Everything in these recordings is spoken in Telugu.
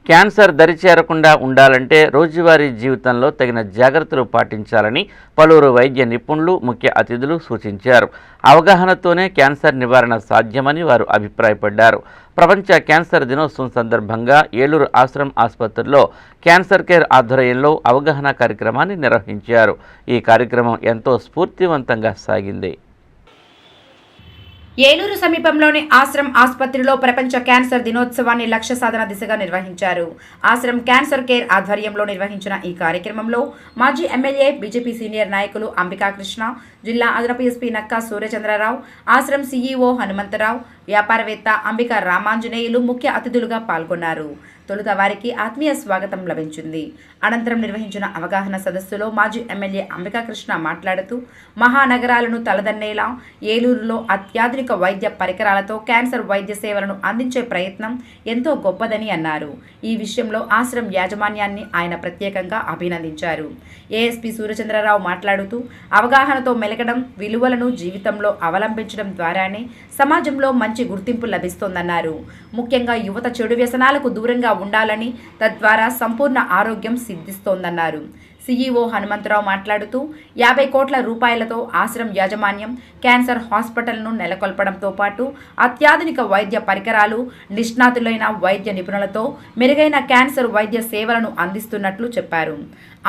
క్యాన్సర్ దరిచేరకుండా ఉండాలంటే రోజువారీ జీవితంలో తగిన జాగ్రత్తలు పాటించాలని పలువురు వైద్య నిపుణులు ముఖ్య అతిథులు సూచించారు. అవగాహనతోనే క్యాన్సర్ నివారణ సాధ్యమని వారు అభిప్రాయపడ్డారు. ప్రపంచ క్యాన్సర్ దినోత్సవం సందర్భంగా ఏలూరు ఆశ్రమ్ ఆసుపత్రిలో క్యాన్సర్ కేర్ ఆధ్వర్యంలో అవగాహన కార్యక్రమాన్ని నిర్వహించారు. ఈ కార్యక్రమం ఎంతో స్ఫూర్తివంతంగా సాగింది. ఏలూరు సమీపంలోని ఆశ్రమ్ ఆసుపత్రిలో ప్రపంచ క్యాన్సర్ దినోత్సవాన్ని లక్ష్య సాధన దిశగా నిర్వహించారు. ఆశ్రమ్ క్యాన్సర్ కేర్ ఆధ్వర్యంలో నిర్వహించిన ఈ కార్యక్రమంలో మాజీ ఎమ్మెల్యే, బీజేపీ సీనియర్ నాయకులు అంబికా కృష్ణ, జిల్లా అదనపు ఎస్పీ నక్కా సూర్యచంద్రరావు, ఆశ్రమ్ సీఈఓ హనుమంతరావు, వ్యాపారవేత్త అంబికా రామాంజనేయులు ముఖ్య అతిథులుగా పాల్గొన్నారు. తొలుత వారికి ఆత్మీయ స్వాగతం లభించింది. అనంతరం నిర్వహించిన అవగాహన సదస్సులో మాజీ ఎమ్మెల్యే అంబికా కృష్ణ మాట్లాడుతూ మహానగరాలను తలదన్నేలా ఏలూరులో అత్యాధునిక వైద్య పరికరాలతో క్యాన్సర్ వైద్య సేవలను అందించే ప్రయత్నం ఎంతో గొప్పదని అన్నారు. ఈ విషయంలో ఆశ్రమ్ యాజమాన్యాన్ని ఆయన ప్రత్యేకంగా అభినందించారు. ఏఎస్పీ సూర్యచంద్రరావు మాట్లాడుతూ అవగాహనతో మెలకడం, విలువలను జీవితంలో అవలంబించడం ద్వారానే సమాజంలో మంచి గుర్తింపు లభిస్తోందన్నారు. ముఖ్యంగా యువత చెడు వ్యసనాలకు దూరంగా ఉండాలని, తద్వారా సంపూర్ణ ఆరోగ్యం సిద్ధిస్తోందన్నారు. సీఈఓ హనుమంతరావు మాట్లాడుతూ 50 కోట్ల రూపాయలతో ఆశ్రమ్ యాజమాన్యం క్యాన్సర్ హాస్పిటల్ను నెలకొల్పడంతో పాటు అత్యాధునిక వైద్య పరికరాలు, నిష్ణాతులైన వైద్య నిపుణులతో మెరుగైన క్యాన్సర్ వైద్య సేవలను అందిస్తున్నట్లు చెప్పారు.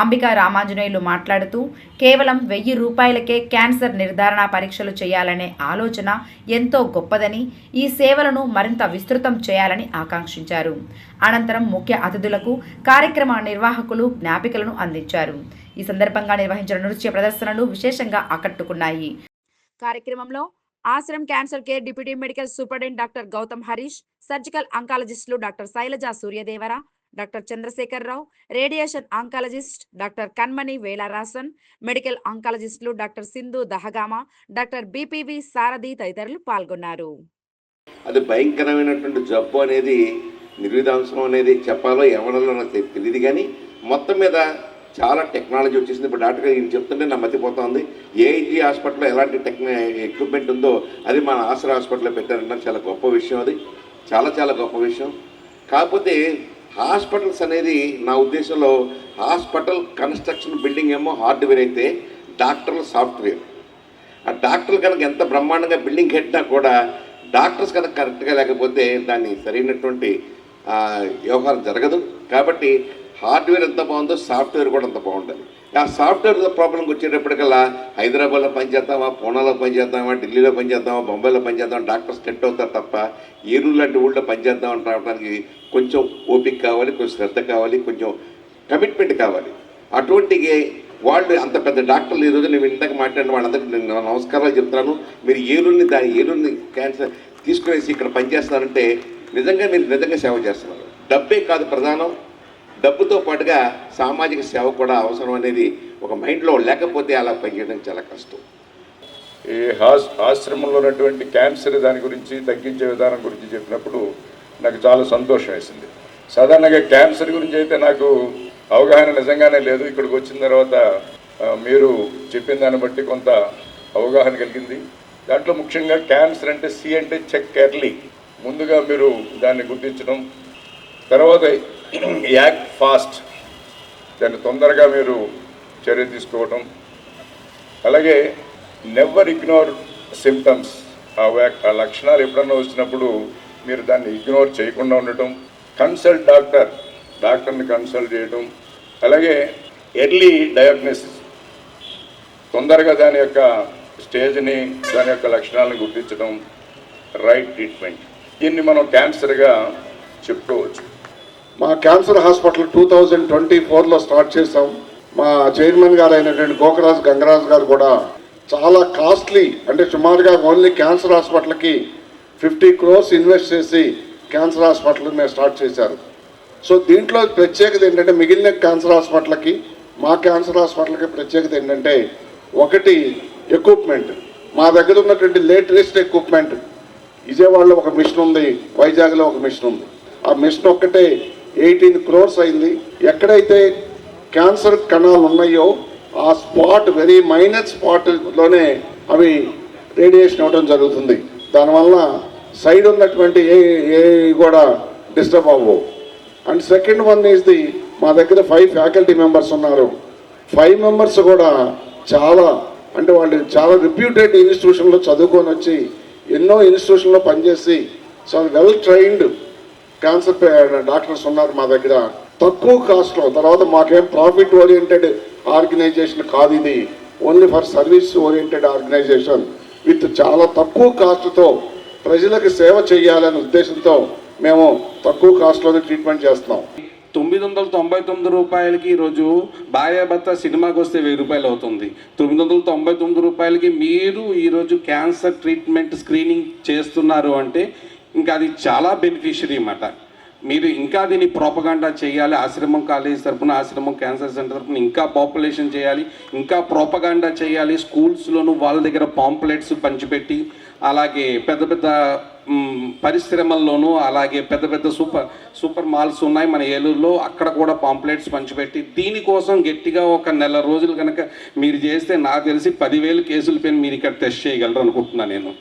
అంబికా రామాంజనేయులు మాట్లాడుతూ కేవలం 1000 రూపాయలకే క్యాన్సర్ నిర్ధారణ పరీక్షలు చేయాలనే ఆలోచన ఎంతో గొప్పదని, ఈ సేవలను మరింత విస్తృతం చేయాలని ఆకాంక్షించారు. అనంతరం ముఖ్య అతిథులకు కార్యక్రమ నిర్వాహకులు జ్ఞాపికలను అందించారు. ఈ సందర్భంగా నిర్వహించిన నృత్య ప్రదర్శనలు విశేషంగా ఆకట్టుకున్నాయి. కార్యక్రమంలో Ashram cancer care deputy medical superintendent doctor Gautam Harish, surgical ఆంకాలజిస్టులు doctor Sailaja Suryadevara, doctor Chandrasekhar Rao, radiation oncologist doctor Kanmani Velarasan, medical ఆంకాలజిస్టులు doctor Sindhu Dahagama, doctor BPV Sarathi తదితరులు పాల్గొన్నారు. అది భయంకరమైనటువంటి జబ్బు అనేది, నిర్విధాంసం అనేది చెప్పాలో ఎవరిలో నాకు తెలియదు, కానీ మొత్తం మీద చాలా టెక్నాలజీ వచ్చేసింది. ఇప్పుడు డాక్టర్ గారు చెప్తుంటే నా మతిపోతుంది. ఏఐజీ హాస్పిటల్లో ఎలాంటి ఎక్విప్మెంట్ ఉందో అది మన ఆశ్రయ హాస్పిటల్లో పెట్టారంటే చాలా గొప్ప విషయం. అది చాలా చాలా గొప్ప విషయం. కాకపోతే హాస్పిటల్స్ అనేది నా ఉద్దేశంలో హాస్పిటల్ కన్స్ట్రక్షన్ బిల్డింగ్ ఏమో హార్డ్వేర్ అయితే డాక్టర్లు సాఫ్ట్వేర్. ఆ డాక్టర్లు కనుక ఎంత బ్రహ్మాండంగా బిల్డింగ్ కట్టినా కూడా డాక్టర్స్ కనుక కరెక్ట్గా లేకపోతే దాన్ని సరైనటువంటి వ్యవహారం జరగదు. కాబట్టి హార్డ్వేర్ ఎంత బాగుందో సాఫ్ట్వేర్ కూడా అంత బాగుంటుంది. ఆ సాఫ్ట్వేర్ ప్రాబ్లంకి వచ్చేటప్పటికల్లా హైదరాబాద్లో పనిచేద్దామా, పూనాలో పనిచేద్దామా, ఢిల్లీలో పనిచేద్దామా, బొంబాయిలో పనిచేద్దామా, డాక్టర్స్ సెట్ అవుతారు తప్ప ఏలూరు లాంటి ఊళ్ళో పనిచేద్దామని రావడానికి కొంచెం ఓపిక కావాలి, కొంచెం శ్రద్ధ కావాలి, కొంచెం కమిట్మెంట్ కావాలి. అటువంటి వాళ్ళు అంత పెద్ద డాక్టర్లు ఈరోజు నేను ఇందాక మాట్లాడిన వాళ్ళందరికీ నేను నమస్కారాలు చెప్తున్నాను. మీరు ఏలూరుని క్యాన్సర్ తీసుకునేసి ఇక్కడ పనిచేస్తున్నారంటే నిజంగా మీరు నిజంగా సేవ చేస్తున్నారు. డబ్బే కాదు ప్రధానం, డబ్బుతో పాటుగా సామాజిక సేవ కూడా అవసరం అనేది ఒక మైండ్లో లేకపోతే అలా పనిచేయడం చాలా కష్టం. ఈ ఆశ్రమంలో ఉన్నటువంటి క్యాన్సర్ దాని గురించి తగ్గించే విధానం గురించి చెప్పినప్పుడు నాకు చాలా సంతోషం వేసింది. సాధారణంగా క్యాన్సర్ గురించి అయితే నాకు అవగాహన నిజంగానే లేదు. ఇక్కడికి వచ్చిన తర్వాత మీరు చెప్పిన దాన్ని బట్టి కొంత అవగాహన కలిగింది. దాంట్లో ముఖ్యంగా క్యాన్సర్ అంటే సి అంటే చెక్ ఎర్లీ, ముందుగా మీరు దాన్ని గుర్తించడం, తర్వాత యాక్ట్ ఫాస్ట్, దాన్ని తొందరగా మీరు చర్య తీసుకోవటం, అలాగే నెవర్ ఇగ్నోర్ సిమ్టమ్స్. ఆ లక్షణాలు ఎప్పుడన్నా వచ్చినప్పుడు మీరు దాన్ని ఇగ్నోర్ చేయకుండా ఉండటం, కన్సల్ట్ డాక్టర్ని కన్సల్ట్ చేయటం, అలాగే ఎర్లీ డయాగ్నోసిస్, తొందరగా దాని యొక్క స్టేజ్ని, దాని యొక్క లక్షణాలను గుర్తించడం, రైట్ ట్రీట్మెంట్. దీన్ని మనం క్యాన్సర్గా చెప్పుకోవచ్చు. మా క్యాన్సర్ హాస్పిటల్ 2024లో స్టార్ట్ చేసాం. మా చైర్మన్ గారు అయినటువంటి గోకరాజు గంగరాజు గారు కూడా చాలా కాస్ట్లీ, అంటే సుమారుగా ఓన్లీ క్యాన్సర్ హాస్పిటల్కి 50 crores ఇన్వెస్ట్ చేసి క్యాన్సర్ హాస్పిటల్ మేము స్టార్ట్ చేశారు. సో దీంట్లో ప్రత్యేకత ఏంటంటే మిగిలిన క్యాన్సర్ హాస్పిటల్కి, మా క్యాన్సర్ హాస్పిటల్కి ప్రత్యేకత ఏంటంటే, ఒకటి ఎక్విప్మెంట్. మా దగ్గర ఉన్నటువంటి లేటెస్ట్ ఎక్విప్మెంట్, విజయవాడలో ఒక మిషన్ ఉంది, వైజాగ్లో ఒక మిషన్ ఉంది. ఆ మిషన్ ఒక్కటే 18 crores అయింది. ఎక్కడైతే క్యాన్సర్ కణాలు ఉన్నాయో ఆ స్పాట్, వెరీ మైనర్ స్పాట్లోనే అవి రేడియేషన్ ఇవ్వడం జరుగుతుంది. దానివల్ల సైడ్ ఉన్నటువంటి ఏ కూడా డిస్టర్బ్ అవ్వవు. అండ్ సెకండ్ వన్ ఈజ్ మా దగ్గర 5 ఫ్యాకల్టీ మెంబర్స్ ఉన్నారు. 5 మెంబర్స్ కూడా చాలా అంటే వాళ్ళు చాలా రిప్యూటెడ్ ఇన్స్టిట్యూషన్లో చదువుకొని వచ్చి ఎన్నో ఇన్స్టిట్యూషన్లో పనిచేసి చాలా వెల్ ట్రైన్డ్ క్యాన్సర్ డాక్టర్స్ ఉన్నారు మా దగ్గర. తక్కువ కాస్ట్లో, తర్వాత మాకేం ప్రాఫిట్ ఓరియంటెడ్ ఆర్గనైజేషన్ కాదు, ఇది only for service oriented organization with చాలా తక్కువ కాస్ట్తో ప్రజలకు సేవ చేయాలనే ఉద్దేశంతో మేము తక్కువ కాస్ట్లోనే ట్రీట్మెంట్ చేస్తున్నాం. 999 రూపాయలకి ఈరోజు భార్యాభర్త సినిమాకి వస్తే 1000 రూపాయలు అవుతుంది. 999 రూపాయలకి మీరు ఈరోజు క్యాన్సర్ ట్రీట్మెంట్ స్క్రీనింగ్ చేస్తున్నారు అంటే ఇంకా అది చాలా బెనిఫిషియరీ అన్నమాట. మీరు ఇంకా దీన్ని ప్రోపగాండా చేయాలి. ఆశ్రమం కాలేజ్ తరఫున, ఆశ్రమం క్యాన్సర్ సెంటర్ తరఫున ఇంకా పాపులేషన్ చేయాలి, ఇంకా ప్రోపగాండా చేయాలి. స్కూల్స్లోనూ వాళ్ళ దగ్గర పాంప్లెట్స్ పంచిపెట్టి, అలాగే పెద్ద పెద్ద పరిశ్రమల్లోనూ, అలాగే పెద్ద పెద్ద సూపర్ మాల్స్ ఉన్నాయి మన ఏలూరులో, అక్కడ కూడా పాంప్లెట్స్ పంచిపెట్టి దీనికోసం గట్టిగా ఒక నెల రోజులు కనుక మీరు చేస్తే నాకు తెలిసి 10,000 కేసుల పైన మీరు ఇక్కడ టెస్ట్ చేయగలరు అనుకుంటున్నాను నేను.